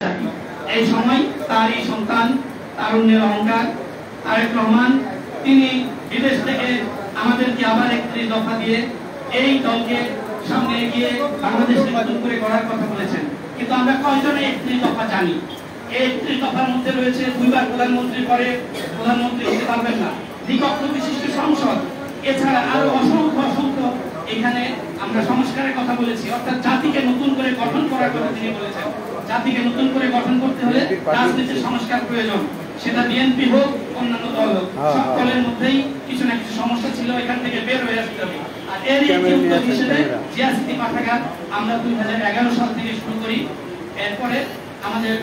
এই সময় তারই সন্তান তারুণ্যের অহংকার তারেক রহমান তিনি বিদেশ থেকে আমাদেরকে আবার 31 দফা দিয়ে এই দলকে সামনে এগিয়ে বাংলাদেশকে নতুন করে গড়ার কথা বলেছেন। কিন্তু আমরা কয়জনে 31 দফা জানি? এই 31 দফার মধ্যে রয়েছে 2 বার প্রধানমন্ত্রী করে প্রধানমন্ত্রী হতে পারবেন না, দ্বিকক্ষ বিশিষ্ট সংসদ, এছাড়া আরো অসংখ্য এখানে আমরা সংস্কারের কথা বলেছি, অর্থাৎ জাতিকে নতুন করে গঠন করার কথা তিনি বলেছেন। জাতিকে নতুন করে গঠন করতে হলে রাজনীতির সংস্কার প্রয়োজন, সেটা বিএনপি হোক অন্যান্য দল হোক, সব দলের মধ্যেই কিছু না কিছু সমস্যা ছিল, এখান থেকে বের হয়ে আসতে হবে। আর এর উদ্যোগ হিসেবে জিয়া স্মৃতি পাঠাগার আমরা 2011 সাল থেকে শুরু করি। এরপরে আমাদের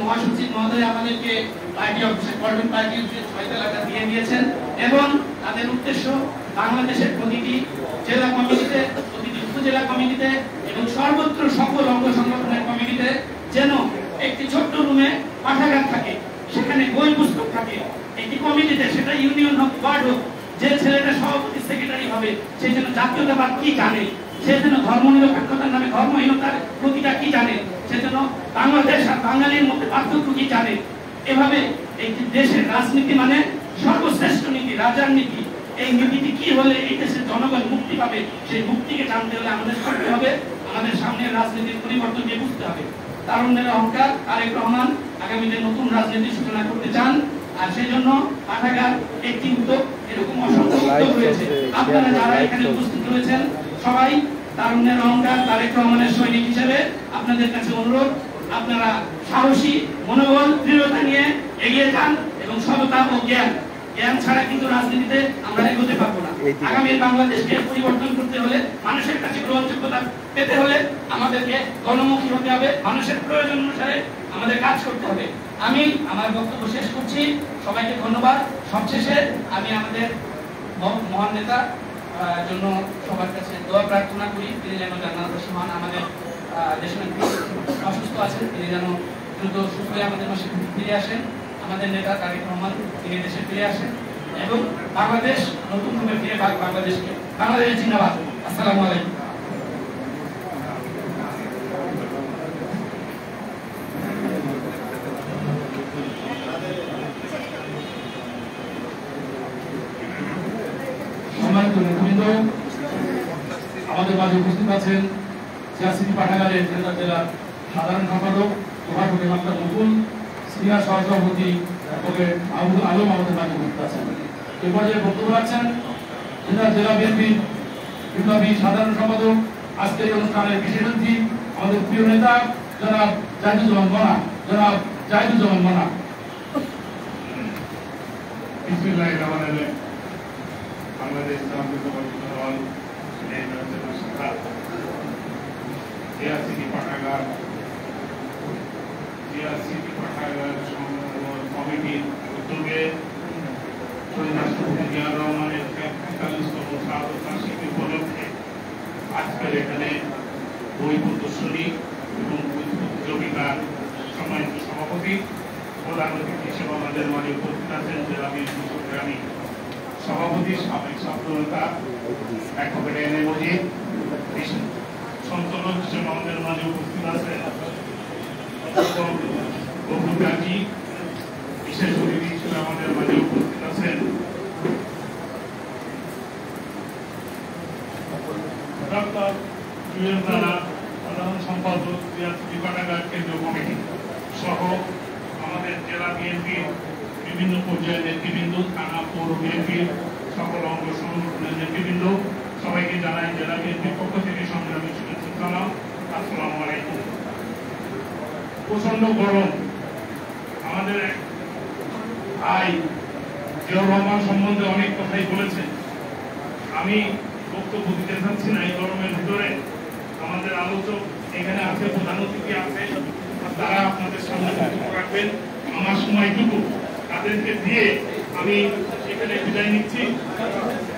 মহাসচিব মহোদয় আমাদেরকে পার্টি অফিসে গভর্নমেন্ট পার্টি অফিসে 6 টাকা দিয়ে দিয়েছেন এবং তাদের উদ্দেশ্য বাংলাদেশের প্রতিটি জেলা কমিটিতে, প্রতিটি উপজেলা কমিটিতে এবং সর্বত্র সকল অঙ্গ সংগঠনের কমিটিতে যেন একটি ছোট্ট রুমে পাঠাগার থাকে, সেখানে বই পুস্তক থাকে। একটি কমিটিতে, সেটা ইউনিয়ন হোক ওয়ার্ড হোক, যে ছেলেটা সভাপতি সেক্রেটারি হবে সে যেন জাতীয়তাবাদ কি জানে, সে যেন ধর্মনিরপেক্ষতার নামে ধর্মহীনতার প্রতিটা কি জানে, সে যেন বাংলাদেশ আর বাঙালির মধ্যে পার্থক্য কি জানে। এভাবে একটি দেশের রাজনীতি মানে সর্বশ্রেষ্ঠ নীতি, রাজার নীতি। এই নীতিটি কি হলে এই দেশের জনগণ মুক্তি পাবে, সেই মুক্তিকে জানতে হলে আমাদের করতে হবে, আমাদের সামনের রাজনীতির পরিবর্তনকে বুঝতে হবে। তারুণ্যের অহংকার তারেক রহমান আগামীতে নতুন রাজনীতির সূচনা করতে চান, আর সেই জন্য পাঠাগার একটি উদ্যোগ, এরকম অসংখ্য উদ্যোগ রয়েছে। আপনারা যারা এখানে উপস্থিত রয়েছেন সবাই তারুণ্যের অহংকার তারেক রহমানের সৈনিক হিসেবে আপনাদের কাছে অনুরোধ, আপনারা সাহসী মনোবল দৃঢ়তা নিয়ে এগিয়ে যান এবং সততা ও জ্ঞান ছাড়া কিন্তু রাজনীতিতে আমরা এগোতে পারবো না। আগামী বাংলাদেশকে পরিবর্তন করতে হলে, মানুষের কাছে গ্রহণযোগ্যতা পেতে হলে আমাদেরকে গণমুখী হতে হবে, মানুষের প্রয়োজন অনুসারে আমাদের কাজ করতে হবে। আমি আমার বক্তব্য শেষ করছি, সবাইকে ধন্যবাদ। সবশেষে আমি আমাদের মহান নেতা জন্য সবার কাছে দোয়া প্রার্থনা করি, তিনি যেন জান্নাতুল সুবহান, আমাদের দেশনেত্রী অসুস্থ আছেন, তিনি যেন দ্রুত সুস্থ হয়ে আমাদের মাঝে ফিরে আসেন। আমাদের নেতা তারেক রহমান তিনি দেশে ফিরে আসেন এবং বাংলাদেশ নতুনভাবে ফিরে পাক বাংলাদেশকে। বাংলাদেশ জিন্দাবাদ। আসসালামু আলাইকুম। সম্মানিত নেতৃবৃন্দ, আমাদের মাঝে উপস্থিত আছেন জিয়া স্মৃতি পাঠাগারের জেলার সাধারণ সম্পাদক সভাপতি মাস্টার মুকুল, সিনিয়র সহসভাপতি আবুল আলম আমাদের মাঝে উপস্থিত আছেন। এ পর্যায়ে বক্তব্য রাখছেন জেলা বিএনপির বিপ্লবী সাধারণ সম্পাদক, আজকের অনুষ্ঠানের বিশেষ অতিথি আমাদের প্রিয় নেতা জনাব জাহিদুজ্জামান মনা। বিসমিল্লাহির রহমানির রহিম। বাংলাদেশ জাতীয়তাবাদী দল জিয়া স্মৃতি পাঠাগার কমিটির উদ্যোগে শহীদ রাষ্ট্রপতি জিয়া রহমানের 43তম শাহাদত বার্ষিকী উপলক্ষে আজকের এখানে বই প্রদর্শনী এবং প্রতিযোগিতার সম্মানিত সভাপতি, প্রধান অতিথি হিসেবে আমাদের মাঝে উপস্থিত আছেন জেলা বিএনপি সংগ্রামী সভাপতি, সাবেক ছাত্রনেতা অ্যাডভোকেট এনএ মজিদ, সঞ্চালক হিসেবে আমাদের মাঝে উপস্থিত আছেন অভ্যুত্থানী, বিশেষ অতিথি হিসেবে আমাদের মাঝে উপস্থিত আছেন ডক্টর জুয়েল রানা, সাধারণ সম্পাদক জিয়া স্মৃতি পাঠাগার কেন্দ্রীয় কমিটি সহ আমাদের জেলা বিএনপির বিভিন্ন পর্যায়ের নেতৃবৃন্দ, থানা পৌর বিএনপির সকল অঙ্গ সংগঠনের নেতৃবৃন্দ, সবাইকে জানাই জেলা বিএনপির পক্ষ থেকে সংগ্রামী শুভেচ্ছা জানাও। আসসালামু আলাইকুম। প্রচন্ড গরম, আমাদের ভাই জিয়াউর রহমান সম্বন্ধে অনেক কথাই বলেছেন, আমি বক্তব্য দিতে চাচ্ছি না। এই গরমের ভিতরে আমাদের আলোচক এখানে আছে, প্রধান অতিথি আছে, তারা আপনাদের সামনে বক্তব্য রাখবেন। আমার সময়টুকু তাদেরকে দিয়ে আমি এখানে বিদায় নিচ্ছি।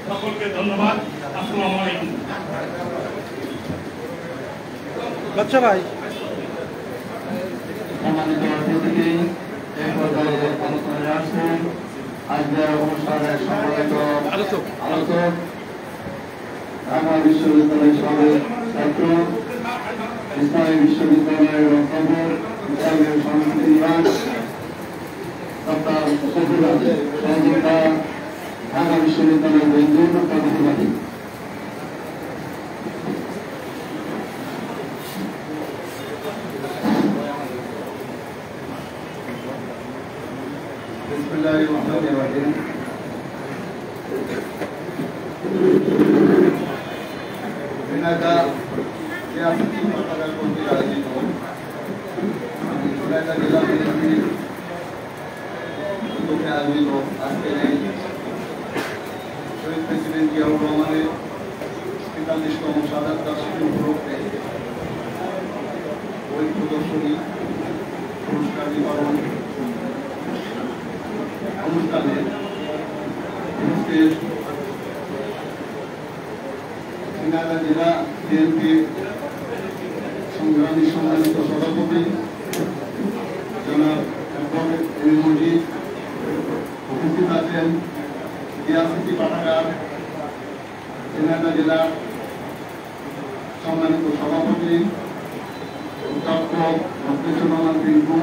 সকলকে ধন্যবাদ। আসসালামু আলাইকুম। বাচ্চা ভাই সম্মানিত অতিথি, এই পর্যায়ে আলোচনায় আসছেন আজকের অনুষ্ঠানের সম্মানিত আলোচক ঢাকা বিশ্ববিদ্যালয়ের সাবেক ছাত্র, ইসলামী বিশ্ববিদ্যালয়ের অধ্যাপক বিসমিল্লাহিররহমানিররহিম। ঝিনাইদহ সিয়াসি পতাকা কর্তৃক আয়োজিত ঝিনাইদহ জেলা বিএনপির উদ্যোগে আয়োজিত আজকের এই শহীদ প্রেসিডেন্ট জিয়াউর রহমানের ৪৩তম শাহাদাত বার্ষিকী উপলক্ষে বই প্রদর্শনী পুরস্কার বিতরণ অনুষ্ঠানে উপস্থিত ঝিনাইদহ জেলা বিএনপির সংগ্রামী সম্মানিত সভাপতি জনাব অ্যাডভোকেট এম মজিদ, উপস্থিত আছেন সিয়াসি পাঠাগার ঝিনাইদহ জেলা সম্মানিত সভাপতি অধ্যক্ষ ভদ্রেশ্বর রহমান পিন্টু,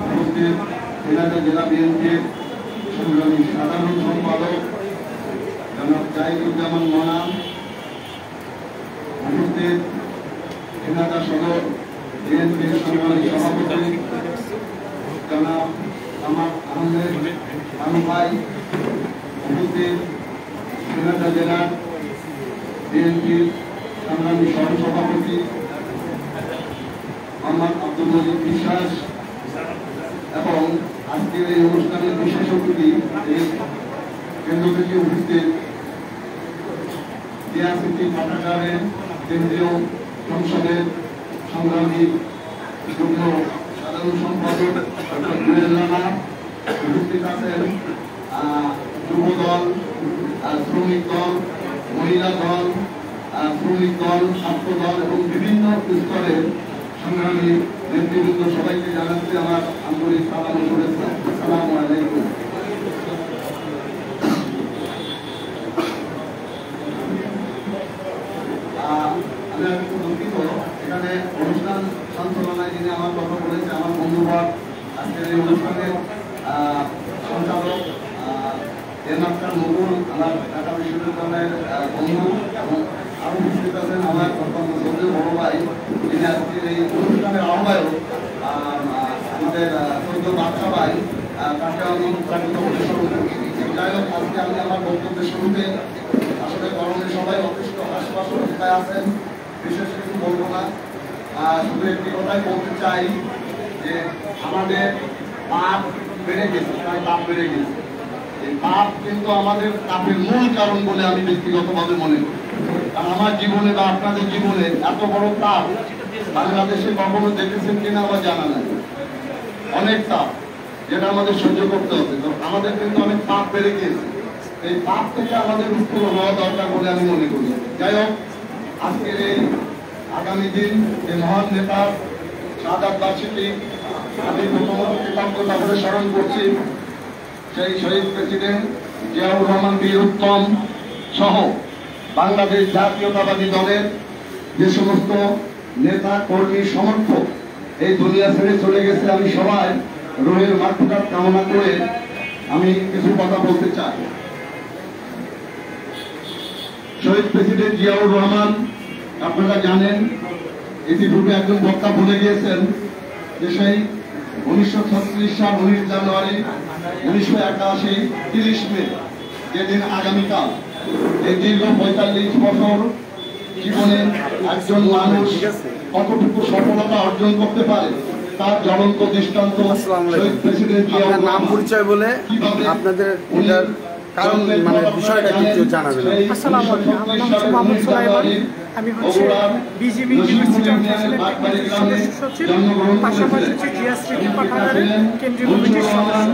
উপস্থিত ঝিনাইদহ জেলা বিএনপির সংগ্রামী সাধারণ সম্পাদক জনাব জাহিদুজ্জামান মনা, উপস্থিত ঝিনাইদহ সদর বিএনপির সংগ্রামী সভাপতি জনাব আমার আহমেদ আনু ভাই, উপস্থিত ঝিনাইদহ জেলা বিএনপির সংগ্রামী সহসভাপতি মোহাম্মদ আব্দুল মজিদ বিশ্বাস এবং আজকের এই অনুষ্ঠানের বিশেষ অতিথি কেন্দ্র থেকে উপস্থিত সিয়াসি পাঠাগারের কেন্দ্রীয় সংসদের সংগ্রামী যুগ্ম সাধারণ সম্পাদক ডক্টর জুয়েল রানা, উপস্থিত আছেন যুব দল, শ্রমিক দল, মহিলা দল, শ্রমিক দল, ছাত্র দল এবং বিভিন্ন স্তরের সংগ্রামী নেতৃবৃন্দ, সবাইকে জানাচ্ছি আমার আন্তরিক সালাম ও শুভেচ্ছা। আসসালামু আলাইকুম। আমি একটু দুঃখিত, এখানে অনুষ্ঠান সঞ্চালনায় যিনি আমার কথা বলেছে আমার বন্ধুবর, আজকের এই অনুষ্ঠানের সঞ্চালক এরমাত্রার মুকুল, আমার ঢাকা বিশ্ববিদ্যালয়ের বন্ধু এবং আরো উপস্থিত আছেন আমার অত্যন্ত শ্রদ্ধেয় বড় ভাই, যিনি আজকের এই অনুষ্ঠানের আহ্বায়ক আমাদের শ্রদ্ধেয় বাদশা ভাই, তাকে আমি স্বাগত করে শুরু করছি। যাই হোক, আজকে আমি আমার বক্তব্যের শুরুতে আসলে গরমে সবাই অতিষ্ঠ আশপাশ অবস্থায় আছেন, বিশেষ কিছু বলবো না, শুধু একটি কথাই বলতে চাই যে আমাদের পাপ বেড়ে গেছে, প্রায় পাপ বেড়ে গেছে। এই পাপ কিন্তু আমাদের পাপের মূল কারণ বলে আমি ব্যক্তিগতভাবে মনে করি। কারণ আমার জীবনে বা আপনাদের জীবনে এত বড় পাপ বাংলাদেশে কখনো দেখেছেন কিনা আমার জানা নাই। অনেক পাপ যেটা আমাদের সহ্য করতে হবে, তো আমাদের কিন্তু অনেক পাপ বেড়ে গিয়েছে। এই পাপ থেকে আমাদের উত্তর হওয়া দরকার বলে আমি মনে করি। যাই হোক, আজকের এই আগামী দিন এই মহান নেতার শাহাদাত বার্ষিকী আমি প্রথমত কৃতজ্ঞতা করে স্মরণ করছি সেই শহীদ প্রেসিডেন্ট জিয়াউর রহমান বীর উত্তম সহ বাংলাদেশ জাতীয়তাবাদী দলের যে সমস্ত নেতা কর্মী সমর্থক এই দুনিয়া ছেড়ে চলে গেছে। আমি সবাই রোহের মাগফিরাত কামনা করে আমি কিছু কথা বলতে চাই। শহীদ প্রেসিডেন্ট জিয়াউর রহমান, আপনারা জানেন, ইতিপূর্বে একজন বক্তা বলে গিয়েছেন যে সেই 1936 সাল 19 জানুয়ারি 1981 30 মে, যেদিন আগামীকাল এই দীর্ঘ 45 বছর জীবনে একজন মানুষ কতটুকু সফলতা অর্জন করতে পারে তার জ্বলন্ত দৃষ্টান্ত শহীদ প্রেসিডেন্ট জিয়াউর রহমান। নাম পরিচয় বলে আপনাদের এটার কারণ মানে বিষয়টা কিছু জানাবেন। আসসালামু আলাইকুম, আমার নাম হচ্ছে মোহাম্মদ সুলাইমান, আমি হচ্ছে বিজিবি ইউনিভার্সিটি অফ ন্যাশনাল সদস্য সচিব, পাশাপাশি হচ্ছে জিয়াসি পাঠাগারের কেন্দ্রীয় কমিটির সদস্য।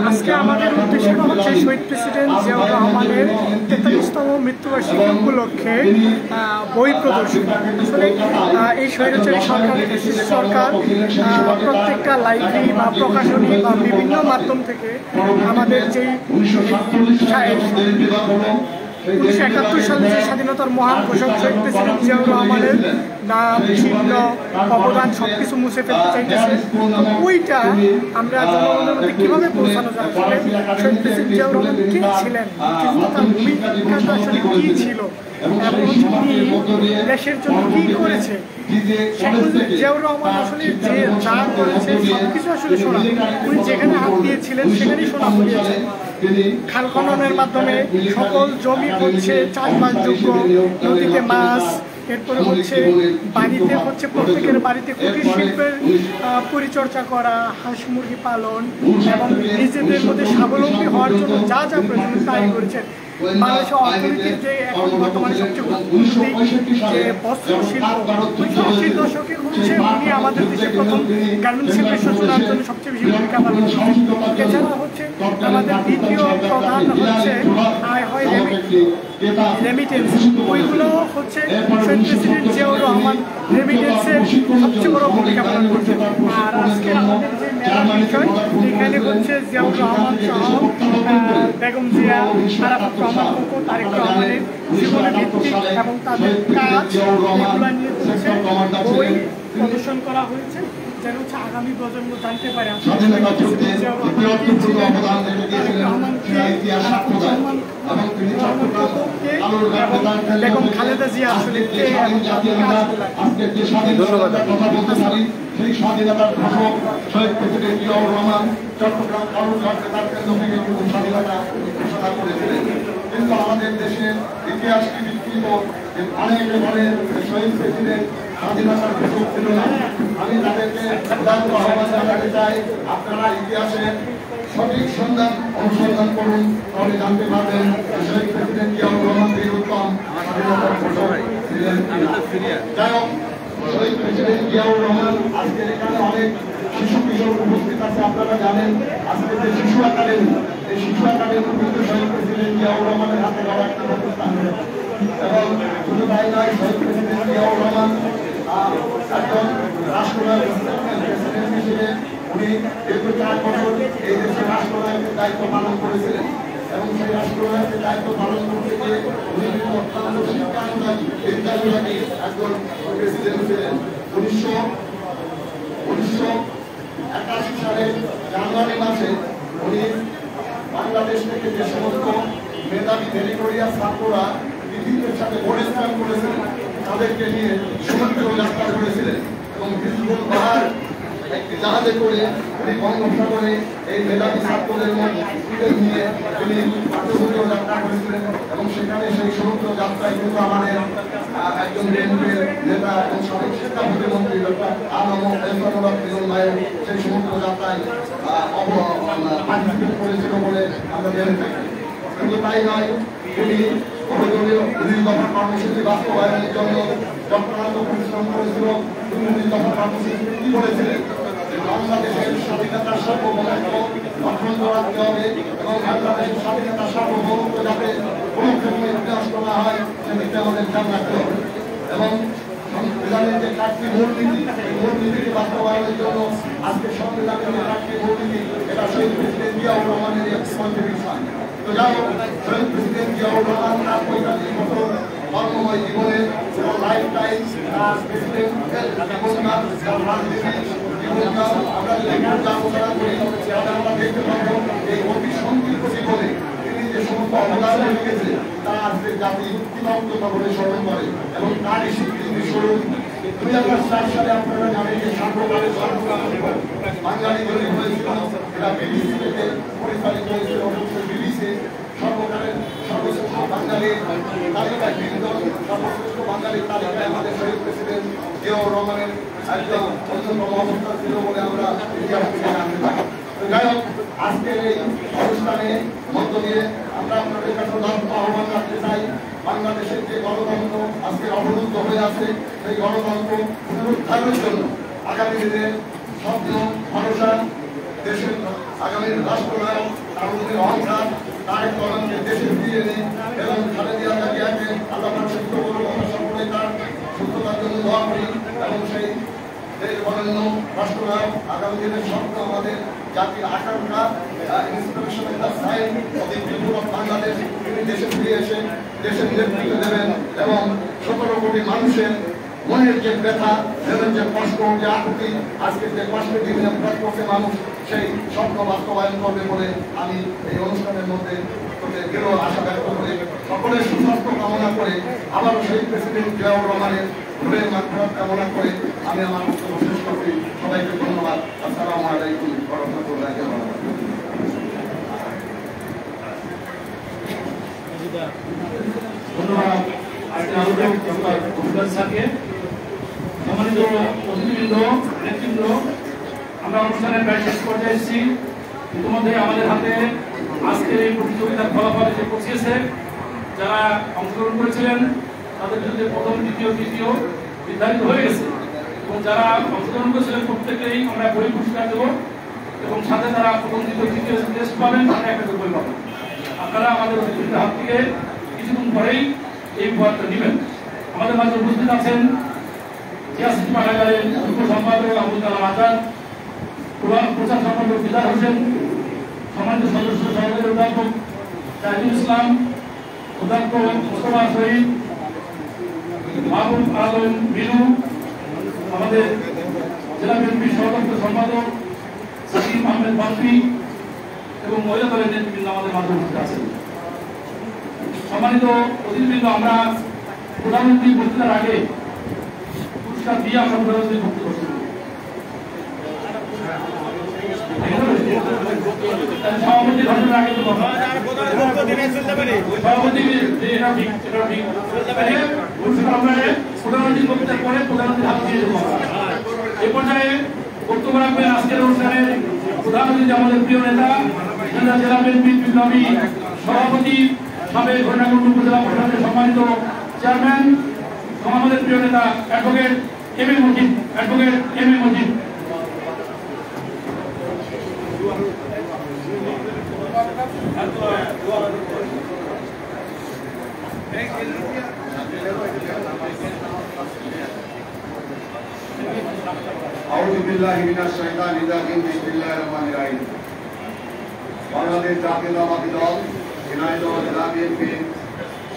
আজকে আমাদের উদ্দেশ্য হচ্ছে শহীদ প্রেসিডেন্ট জিয়াউর রহমানের 43তম মৃত্যুবার্ষিকী উপলক্ষে বই প্রদর্শনী। আসলে এই স্বৈরাচারী সরকার প্রত্যেকটা লাইব্রেরি বা প্রকাশনী বা বিভিন্ন মাধ্যম থেকে আমাদের যেই 1971 সালে যে স্বাধীনতার মহান ঘোষক শহীদ প্রেসিডেন্ট জিয়াউর রহমানের নাম চিহ্ন অবদান সব কিছু মুছে ফেলতে চাইতেছে। ওইটা আমরা জনগণের মধ্যে কীভাবে পৌঁছানো যায়? আসলে শহীদ প্রেসিডেন্ট জিয়াউর রহমান কে ছিলেন, তার ভূমিকাটা আসলে কী ছিল এবং উনি দেশের জন্য কী করেছে, জিয়াউর রহমান আসলে যে যা করেছে সব কিছু আসলে শোনা, উনি যেখানে হাত দিয়েছিলেন সেখানেই শোনা হয়েছে। খাল খননের মাধ্যমে সকল জমি হচ্ছে চাষবাসযোগ্য, নদীতে মাছ, এরপরে হচ্ছে বাড়িতে হচ্ছে প্রত্যেকের বাড়িতে কুটির শিল্পের পরিচর্যা করা, হাঁস মুরগি পালন এবং নিজেদের মধ্যে স্বাবলম্বী হওয়ার জন্য যা যা প্রয়োজন তাই করেছেন। বাংলাদেশের অর্থনীতির যে এখন বর্তমানে সবচেয়ে যে বস্ত্র শিল্প 1980 দশকে হচ্ছে উনি আমাদের দেশের প্রথম গার্মেন্টস শিল্পের সূচনার জন্য সবচেয়ে বেশি ভূমিকা পালন করেছেন। এছাড়া হচ্ছে আমাদের দ্বিতীয় প্রধান হচ্ছে আয় হয় রেমিটেন্স, ওইগুলো হচ্ছে শহীদ প্রেসিডেন্ট জিয়াউর রহমান রেমিটেন্সের সবচেয়ে বড় ভূমিকা পালন করছেন। আর আজকে আমাদের যে মেলার বিষয় এখানে হচ্ছে জিয়াউর রহমান সহ বেগম জিয়া, আরাফাত রহমান খোকন, তারেক রহমানের জীবনের ভিত্তিক এবং তাদের কাজ এগুলো নিয়ে হচ্ছে বই প্রদর্শন করা হয়েছে, যেন হচ্ছে আগামী প্রজন্ম জানতে পারে বেগম খালেদা জিয়া আসলে কে এবং ধন্যবাদ। সেই স্বাধীনতার ঘোষক শহীদ প্রেসিডেন্ট জিয়াউর রহমান চট্টগ্রাম কালুরঘাটে তার কেন্দ্র থেকে কিন্তু স্বাধীনতা ঘোষণা করেছিলেন। কিন্তু আমাদের দেশের ইতিহাসকে বিকৃত অনেকে বলেন শহীদ প্রেসিডেন্ট স্বাধীনতার ঘোষক ছিল না। আমি তাদেরকে আহ্বান জানাতে চাই, আপনারা ইতিহাসের সঠিক সন্ধান অনুসন্ধান করুন, তাহলে জানতে পারবেন শহীদ প্রেসিডেন্ট জিয়াউর রহমান বীরুত্তম স্বাধীনতার ঘোষক ছিলেন। যাই হোক, শহীদ প্রেসিডেন্ট জিয়াউর রহমান আজকের এখানে অনেক শিশু কিশোর উপস্থিত আছে। আপনারা জানেন আজকে যে শিশু একাডেমি, এই শিশু একাডেমি কিন্তু শহীদ প্রেসিডেন্ট জিয়াউর রহমানের হাতে গড়া একটা প্রতিষ্ঠান এবং শুধু তাই নয়, শহীদ প্রেসিডেন্ট জিয়াউর রহমান একজন রাষ্ট্রনায়ক প্রেসিডেন্ট হিসেবে উনি দীর্ঘ 4 বছর এই দেশের রাষ্ট্রনায়কের দায়িত্ব পালন করেছিলেন এবং সেই রাষ্ট্রনায়কের দায়িত্ব পালন করতে গিয়ে উনি অত্যন্ত শিক্ষানুরাগী একজন প্রেসিডেন্ট ছিলেন। 1981 সালের জানুয়ারি মাসে উনি বাংলাদেশ থেকে যে সমস্ত মেধাবী মেরিটোরিয়াস ছাত্ররা পৃথিবীর সাথে পরিশ্রম করেছিলেন তাদেরকে নিয়ে সমুদ্র যাত্রা করেছিলেন এবং হিজবুল বাহার একটি জাহাজে করে উনি বঙ্গোপসাগরে এই মেধাবী ছাত্রদের নিয়ে তিনি সমুদ্র যাত্রা করেছিলেন এবং সেখানে সেই সমুদ্র যাত্রায় কিন্তু আমাদের একজন বিএনপির নেতা এবং সাবেক শিক্ষা প্রতিমন্ত্রী ডক্টর আলম সেই সমুদ্র যাত্রায় পার্টিসিপেট করেছিল বলে আমরা জেনে থাকি। কিন্তু তাই নয়, উনি বহুদলীয় 2 দফা কর্মসূচি বাস্তবায়নের জন্য চট্টগ্রামে পরিশ্রম করেছিল। 2 দফা কর্মসূচি কি বলেছিলেন? বাংলাদেশের স্বাধীনতার সার্বভৌমত্ব অখণ্ড রাখতে হবে এবং বাংলাদেশের স্বাধীনতার সার্বভৌমত্ব যাতে কোনো ক্ষেত্রে বিনষ্ট না হয় সেদিকে আমাদের খেয়াল রাখতে হবে এবং সংবিধানের যে 4টি মূলনীতি, এই মূলনীতিকে বাস্তবায়নের জন্য আজকে সংবিধানের যে 4টি মূলনীতি, এটা শহীদ প্রেসিডেন্ট জিয়াউর রহমানের একটি কন্ট্রিবিউশন। তো যাই হোক, শহীদ প্রেসিডেন্ট জিয়াউর রহমান তার 45 বছর কর্মময় জীবনে লাইফ টাইম তার প্রেসিডেন্ট জীবনকাল, তার রাজনীতি জীবনকাল আমরা যদি আলোচনা করি তাহলে আমরা দেখতে পাবো এই অতি সংক্ষিপ্ত জীবনে তিনি যে সমস্ত অবদান রেখেছে তা আজকে জাতি উত্তীর্ণতা বলে স্মরণ করে এবং তারই স্বীকৃতি স্বরূপ 2004 সালে আপনারা জানেন যে সার্বকালের বাঙালি তৈরি হয়েছিল, এটা বিবিসি থেকে পরিচালিত হয়েছিল। বিবিসি সর্বকালের সর্বশ্রেষ্ঠ বাঙালির তালিকায় সর্বশ্রেষ্ঠ বাঙালির তালিকায় আমাদের শহীদ প্রেসিডেন্ট জিয়াউর রহমানের একদম অন্যতম অবস্থান ছিল বলে আমরা ইতিহাস থেকে জানতে পারি। যাই হোক, আজকের এই অনুষ্ঠানের মধ্য দিয়ে আমরা আপনাদের কাছে আহ্বান রাখতে চাই, বাংলাদেশের যে গণতন্ত্র আজকে অবরুদ্ধ হয়ে আছে সেই গণতন্ত্র পুনরুদ্ধারের জন্য আগামী দিনের স্বপ্ন ভরসা দেশের আগামী রাষ্ট্রনায়ক তারুণের অহংকার তারেক রহমানকে দেশে ফিরিয়ে এনে এবং খালেদা জিয়াকে আল্লাহ সুস্থ করুন, আমরা সকলে তার সুস্থতার জন্য দোয়া করি এবং সেই দেশ বরেণ্য রাষ্ট্রনায়ক আগামী দিনের স্বপ্ন আমাদের জাতির আকাঙ্ক্ষা inspiration sign of the people of Bangladesh, তিনি দেশে ফিরে এসে দেশের নেতৃত্ব দেবেন এবং 17 কোটি মানুষের মনের যে ব্যথা এবং যে কষ্ট যে আকুতি আজকে যে কষ্টের দিনে করছে মানুষ সেই স্বপ্ন বাস্তবায়ন করবে বলে আমি এই অনুষ্ঠানের মধ্যে গেলেও আশা ব্যক্ত করে সকলের সুস্বাস্থ্য কামনা করে আবারও সেই প্রেসিডেন্ট জিয়াউর রহমানের ঘুরের মাধ্যমে কামনা করে আমি আমার বক্তব্য শেষ করছি। সবাইকে ধন্যবাদ। আসসালামু আলাইকুম ওয়া রাহমাতুল্লাহি ওয়া বারাকাতুহু। ধন্যবাদ আজকের আলোচক ডক্টর অভিলাষ স্যারকে। সম্মানিত অতিথিবৃন্দ, নেতৃবৃন্দ, আমরা অনুষ্ঠানের প্রায় শেষ পর্যায়ে এসেছি। ইতিমধ্যে আমাদের হাতে আজকের এই প্রতিযোগিতার ফলাফল এসে পৌঁছেছে। যারা অংশগ্রহণ করেছিলেন তাদের বিরুদ্ধে প্রথম, দ্বিতীয়, তৃতীয় নির্ধারিত হয়ে গেছে এবং যারা অংশগ্রহণ করেছিলেন প্রত্যেকেই আমরা বই পুরস্কার দেবো এবং সাথে যারা প্রথম, দ্বিতীয়, তৃতীয় টেস্ট পাবেন তারা একটা বই পাবেন। আপনারা আমাদের অতিথিদের হাত থেকে কিছুক্ষণ পরেই এই উপহারটা নেবেন। আমাদের মাঝে উপস্থিত আছেন জিয়াসিটি পাঠাগারের যুগ্ম সম্পাদক আবুল কালাম আজাদ, প্রচার সম্পাদক দিদার হোসেন, সম্মানিত সদস্য সহকারী অধ্যাপক জাহিদুল ইসলাম, অধ্যক্ষ মোস্তফা শহীদ, মাহবুব আলম বিনু, আমাদের জেলা বিএনপির সহদপ্তর সম্পাদক সাকিব আহমেদ বাপ্পি এবং মহিলা দলের নেতৃবৃন্দ আমাদের মাঝে উপস্থিত আছেন। সম্মানিত অতিথিবৃন্দ, আমরা প্রধানমন্ত্রী বক্তৃতার আগে পুরস্কার দিয়ে আমরা প্রধানমন্ত্রী বক্তব্য শুরু করি। সভাপতি ঘটনার আগে তো সভাপতি এটা ঠিক, এটা ঠিক। পুরস্কার আমরা প্রধানমন্ত্রী বক্তৃতার পরে প্রধানমন্ত্রী হাত দিয়ে দেবো। এই পর্যায়ে বক্তব্য রাখবেন আজকের অনুষ্ঠানের প্রধান অতিথি আমাদের প্রিয় নেতা জেলা বিএনপির বিপ্লবী সভাপতি, সাবেক হরিণাকুণ্ড উপজেলা পরিষদের সম্মানিত চেয়ারম্যান, আমাদের প্রিয় নেতা advocate M A Majid. Advocate M A Majid. আউযু বিল্লাহি মিনাশ শাইতানির রাজিম। বিসমিল্লাহির রহমানির রহিম। বাংলাদেশ জাতীয়তাবাদী দল ঝিনাইদহ জেলা বিএনপির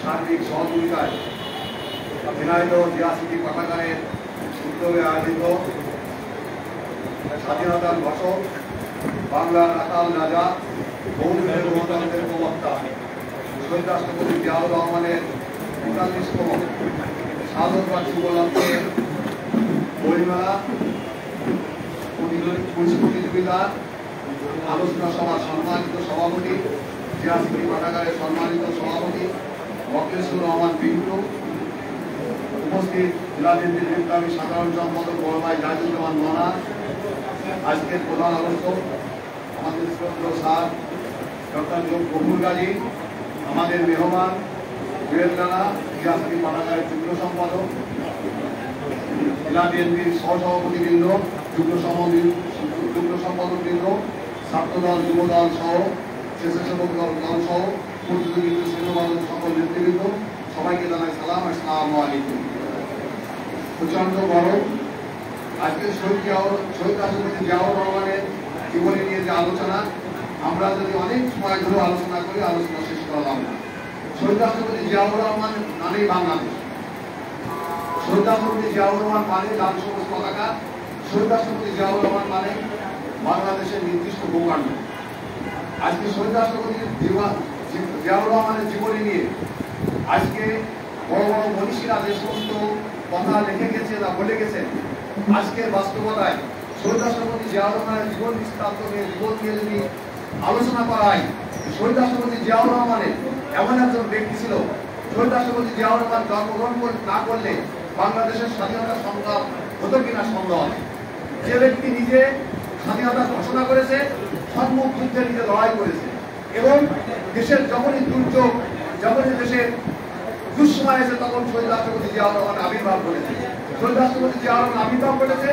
সার্বিক সহযোগিতায় ঝিনাইদহ জিয়াসিটি পাঠাগারের উদ্যোগে আয়োজিত স্বাধীনতার ঘোষক, বাংলার আকাল রাজা, বহুদলীয় গণতন্ত্রের প্রবক্তা শহীদ রাষ্ট্রপতি জিয়াউর রহমানের ৪৫তম শাহাদত বার্ষিকী উপলক্ষে বইমেলা, প্রতিযোগিতা, আলোচনা সভা সম্মানিত সভাপতি, জিয়াসিটি পাঠাগারের সম্মানিত সভাপতি মকলেসুর রহমান পিন্টু, উপস্থিত জেলা বিএনপির বিপ্লবী সাধারণ সম্পাদক বড় ভাই জাহিদুজ্জামান মানা, আজকের প্রধান আলোচক আমাদের শ্রদ্ধেয় স্যার ডক্টর গফুর গাজী, আমাদের মেহমান জুয়েল রানা, জিয়াসিটি পাঠাগারের যুগ্ম সম্পাদক, জেলা বিএনপির সহসভাপতিবৃন্দ, যুগ্ম সম্পাদকবৃন্দ, ছাত্রদল, যুবদল সহ স্বেচ্ছাসেবক দল সহ প্রতিযোগিতা শ্রেণীবাদক সকল নেতৃবৃন্দ, সবাইকে জানাই সালাম। আসসালামু আলাইকুম। প্রচন্ড গরম। আজকে শহীদ রাষ্ট্রপতি জিয়াউর রহমানের জীবনী নিয়ে যে আলোচনা, আমরা যদি অনেক সময় ধরে আলোচনা করি, আলোচনা শেষ করলাম না। শহীদ রাষ্ট্রপতি জিয়াউর রহমান মানেই বাংলাদেশ। শহীদ রাষ্ট্রপতি জিয়াউর রহমান মানে লাল সবুজ পতাকা। শহীদ রাষ্ট্রপতি জিয়াউর রহমান মানে বাংলাদেশের নির্দিষ্ট ভূখণ্ড। আজকে শহীদ রাষ্ট্রপতি জিয়াউর রহমানের জীবনী নিয়ে আজকে বড় বড় মনীষীরা যে সমস্ত কথা লিখে গেছে বা বলে গেছেন, আজকের বাস্তবতায় শহীদ রাষ্ট্রপতি জিয়াউর রহমানের জীবন বৃত্তান্ত নিয়ে যদি আলোচনা করা হয়, শহীদ রাষ্ট্রপতি জিয়াউর রহমানের এমন একজন ব্যক্তি ছিল, শহীদ রাষ্ট্রপতি জিয়াউর রহমান জন্মগ্রহণ না করলে বাংলাদেশের স্বাধীনতা সংগ্রাম হতো কিনা সন্দেহ আছে। যে ব্যক্তি নিজে স্বাধীনতা ঘোষণা করেছে, সম্মুখ যুদ্ধে নিজে লড়াই করেছে এবং দেশের যখনই দুর্যোগ, যখনই দেশের দুঃসময় এসে তখন শহীদ রাষ্ট্রপতি জিয়াউর রহমান আবির্ভাব করেছে। শহীদ রাষ্ট্রপতি জিয়াউর রহমান আবির্ভাব করেছে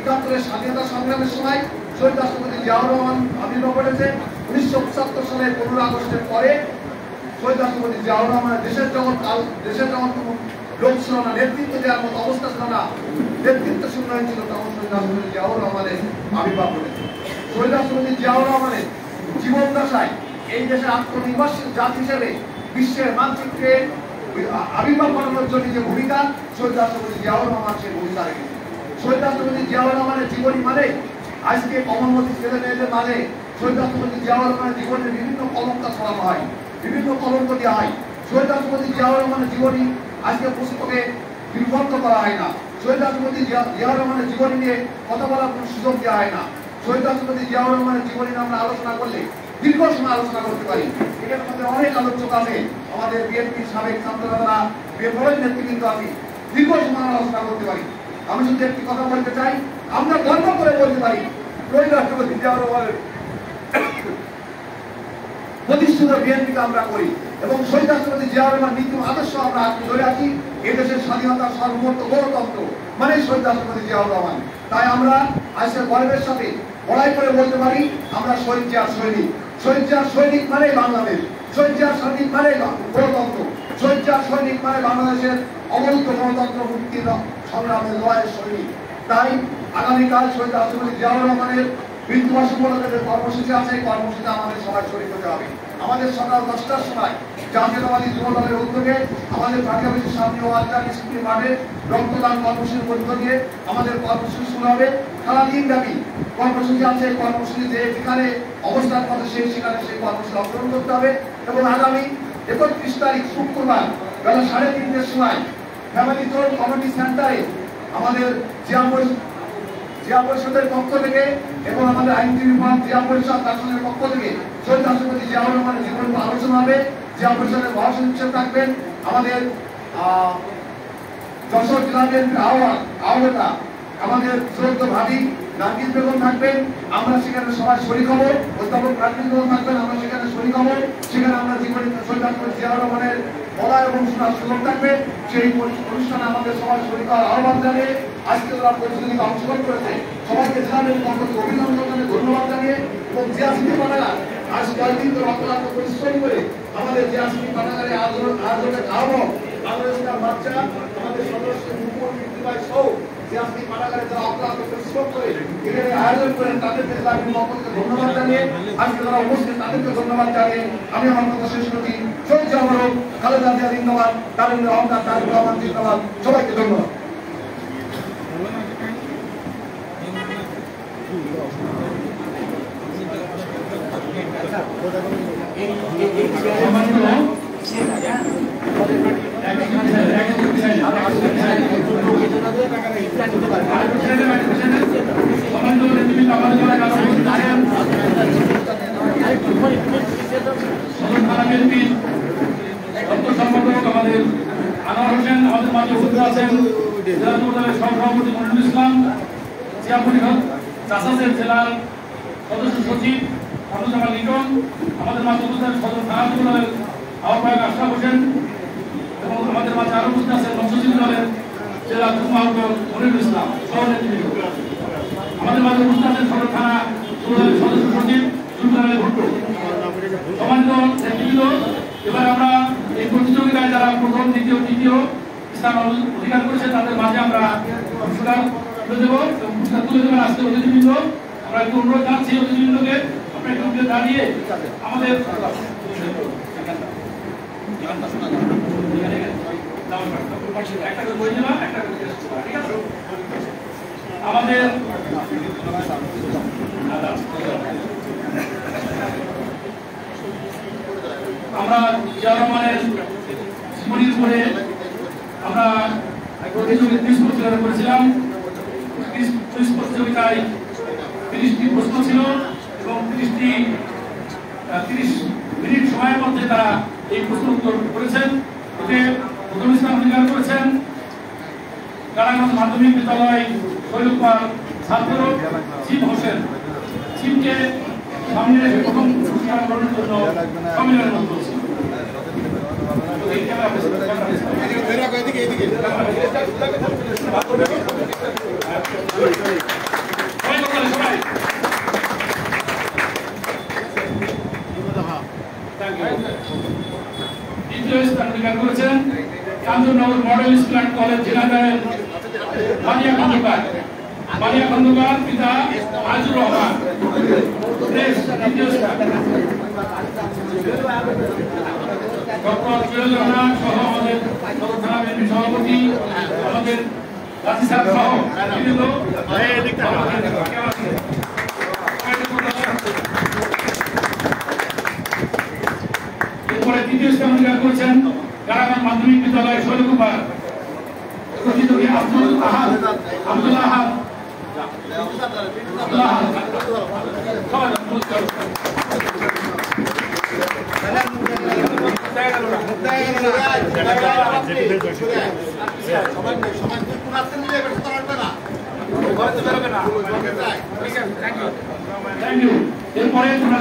৭১-এর স্বাধীনতা সংগ্রামের সময়। শহীদ রাষ্ট্রপতি জিয়াউর রহমান আবির্ভাব করেছে ১৯৭৫ সালের ১৫ আগস্টের পরে। শহীদ রাষ্ট্রপতি জিয়াউর রহমানের দেশের যখন কোনো লোক ছিল না, নেতৃত্ব দেওয়ার মতো অবস্থা ছিল না, নেতৃত্ব শূন্য হয়েছিল, তখন শহীদ রাষ্ট্রপতি জিয়াউর রহমানের আবির্ভাব করেছে। শহীদ রাষ্ট্রপতি জিয়াউর রহমানের জীবন দশায় এই দেশের আত্মনির্ভরশীল জাতি হিসেবে বিশ্বের মানচিত্রে আবির্ভাব ঘটানোর জন্য যে ভূমিকা শহীদ রাষ্ট্রপতি জিয়াউর রহমান সেই ভূমিকা রেখেছেন। শহীদ রাষ্ট্রপতি জিয়াউর রহমানের জীবনী মানে আজকে কমনওয়েলথ ছেলে মেয়েদের মাঝে শহীদ রাষ্ট্রপতি জিয়াউর রহমানের জীবনের বিভিন্ন কলঙ্ক ছড়ানো হয়, বিভিন্ন কলঙ্ক দেওয়া হয়। শহীদ রাষ্ট্রপতি জিয়াউর রহমানের জীবনী আজকে পুস্তকে বিভক্ত করা হয় না। শহীদ রাষ্ট্রপতি জিয়াউর রহমানের জীবনী নিয়ে কথা বলার কোনো সুযোগ দেওয়া হয় না। শহীদ রাষ্ট্রপতি জিয়াউর রহমানের জীবনী নিয়ে আমরা আলোচনা করলে দীর্ঘ সময় আলোচনা করতে পারি। এখানে মধ্যে অনেক আলোচক আছে, আমাদের বিএনপির সাবেক ছাত্ররা, বিএনপির নেতৃবৃন্দ আছে, দীর্ঘ সময় আলোচনা করতে পারি। আমি শুধু একটি কথা বলতে চাই, আমরা গর্ব করে বলতে পারি শহীদ রাষ্ট্রপতি জিয়াউর রহমানের প্রতিষ্ঠিত বিএনপিকে আমরা করি এবং শহীদ রাষ্ট্রপতি জিয়াউর রহমান নীতি আদর্শ আমরা আঁকড়ে ধরে আছি। এদেশের স্বাধীনতা সার্বভৌমত্ব গণতন্ত্র মানে শহীদ রাষ্ট্রপতি জিয়াউর রহমান। তাই আমরা আজকে গর্বের সাথে বড়াই করে বলতে পারি আমরা শহীদ জিয়ার সৈনিক। শহীদ জিয়ার সৈনিক মানে বাংলাদেশ, শহীদ জিয়ার সৈনিক মানে গণতন্ত্র, শহীদ জিয়ার সৈনিক মানে বাংলাদেশের অবৈধ গণতন্ত্র মুক্তির সংগ্রামের লড়াইয়ের সৈনিক। তাই আগামীকাল শহীদ রাষ্ট্রপতি জিয়াউর রহমানের মৃত্যুবার্ষ উপলক্ষে যে কর্মসূচি আছে এই কর্মসূচিতে আমাদের সবাই শরীর হতে হবে। আমাদের সকাল 10টার সময় জাতীয়তাবাদী যুব দলের উদ্যোগে আমাদের পার্টি অফিসের সামনে ওয়ালদার স্কুল মাঠে রক্তদান কর্মসূচির মধ্য দিয়ে আমাদের কর্মসূচি শুরু হবে। সারাদিন ব্যাপী কর্মসূচি আছে। এই কর্মসূচি যে যেখানে অবস্থান করে সেখানে সেই কর্মসূচি অগ্রহণ করতে হবে এবং আগামী 31 তারিখ শুক্রবার বেলা 3:30টার সময় ফ্যামিলি জোন কমিটি সেন্টারে আমাদের জিয়া পরিষদের পক্ষ থেকে এবং আমাদের আইনজীবী বিভাগ জিয়া পরিষদ শাসনের পক্ষ থেকে শহীদ রাষ্ট্রপতি জিয়াউর রহমানের জীবন আলোচনা হবে। জিয়া পরিষদের মহাসচিব হিসেবে থাকবেন আমাদের যশোর জেলা বিএনপির আহ্বায়িকা আমাদের শ্রদ্ধেয় ভাবি নার্গিস বেগম থাকবেন। আমরা সেখানে সবাই শরীক হব। অধ্যাপক নার্গিস বেগম থাকবেন, আমরা সেখানে শরীক হব। সেখানে আমরা জীবনী শহীদ রাষ্ট্রপতি জিয়াউর রহমানের বলা এবং শোনার সুযোগ থাকবে। সেই অনুষ্ঠানে আমাদের সবাই শরীক হওয়ার আহ্বান জানিয়ে আজকে যারা প্রতিযোগিতা অংশগ্রহণ করেছে সবাইকে জানাবেন অভিনন্দন জানিয়ে ধন্যবাদ জানিয়ে এবং জিয়া স্মৃতি পাঠাগার আজ কয়েকদিন ধরে অক্লান্ত পরিশ্রম করে আমাদের জিয়া স্মৃতি পাঠাগারে আয়োজনের আহ্বান বাংলাদেশের বাচ্চা আমাদের সদস্য মুকুল মৃত্যুবাই সহ জিয়া স্মৃতি পাঠাগারে যারা অক্লান্ত পরিশ্রম করে এখানে আয়োজন করেন তাদেরকে আমি মহম্মদকে ধন্যবাদ জানিয়ে আজকে যারা উপস্থিত তাদেরকে ধন্যবাদ জানিয়ে আমি আমার কথা শেষ করছি। শহীদ জিয়াউর রহমান, খালেদা জিয়া জিন্দাবাদ, তারেক রহমান তারেক রহমান জিন্দাবাদ। সবাইকে ধন্যবাদ। আমাদের আনোয়ার হোসেন আমাদের মাঝে উপস্থিত আছেন, জেলা যুব দলের সভাপতি মনিরুল ইসলাম, জিয়া পরিষদ জাসাসের জেলার সদস্য সচিব আব্দুল লিটন, আমাদের মাঝে উপস্থিত আছেন সদর থানা যুব দলের আহ্বায়ক আশরাফ হোসেন এবং আমাদের মাঝে আরো উপস্থিত আছেন মৎস্যজীবী দলের জেলা যুগ্ম আহ্বায়ক মনিরুল ইসলাম সভানেত্রী। আমাদের মাঝে উপস্থিত আছেন সদর থানা যুব দলের সদস্য সচিব জুলকানাল ভুট্টো। সম্মানিত নেতৃবৃন্দ, এবার আমরা এই প্রতিযোগিতায় যারা প্রথম, দ্বিতীয়, তৃতীয় স্থান অধিকার করেছে তাদের মাঝে আমরা পুরস্কার তুলে দেবো এবং পুরস্কার তুলে দেবেন আজকে অতিথিবৃন্দ। আমরা একটু অনুরোধ জানাচ্ছি অতিথিবৃন্দকে আপনারা একটু দাঁড়িয়ে আমাদের আমাদের আমরা জিয়াউর রহমানের জীবনীর উপরে আমরা প্রতিযোগিতা করেছিলাম। প্রতিযোগিতায় 30টি প্রশ্ন ছিল এবং 30 মিনিট সময়ের মধ্যে তারা এই প্রশ্ন উত্তর করেছেন। এতে প্রথম স্থান অধিকার করেছেন কারাগঞ্জ মাধ্যমিক বিদ্যালয় শৈলকুমার ছাত্র শিব হোসেন। শিবকে সামনে রেখে প্রথম পুরস্কার গ্রহণের জন্য সম্মেলনের মধ্যে দ্বিতীয় স্থান অধিকার করেছেন Kanchannagar model school and college ঝিনাইদহের মারিয়া খন্দকার পিতা আজিজুর রহমান। দ্বিতীয় স্থান ডক্টর জুয়েল রানা সহ আমাদের থানা বিএনপি সভাপতি আমাদের রাজি সাহেব সহ বিভিন্ন এরপরে তৃতীয় স্থান অধিকার করেছেন কারাগার মাধ্যমিক বিদ্যালয় শৈলকুমার আব্দুল আহাদ এরপরে তোমরা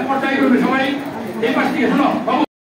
পর্দায় করবে সবাই এই পাশ থেকে শোনো।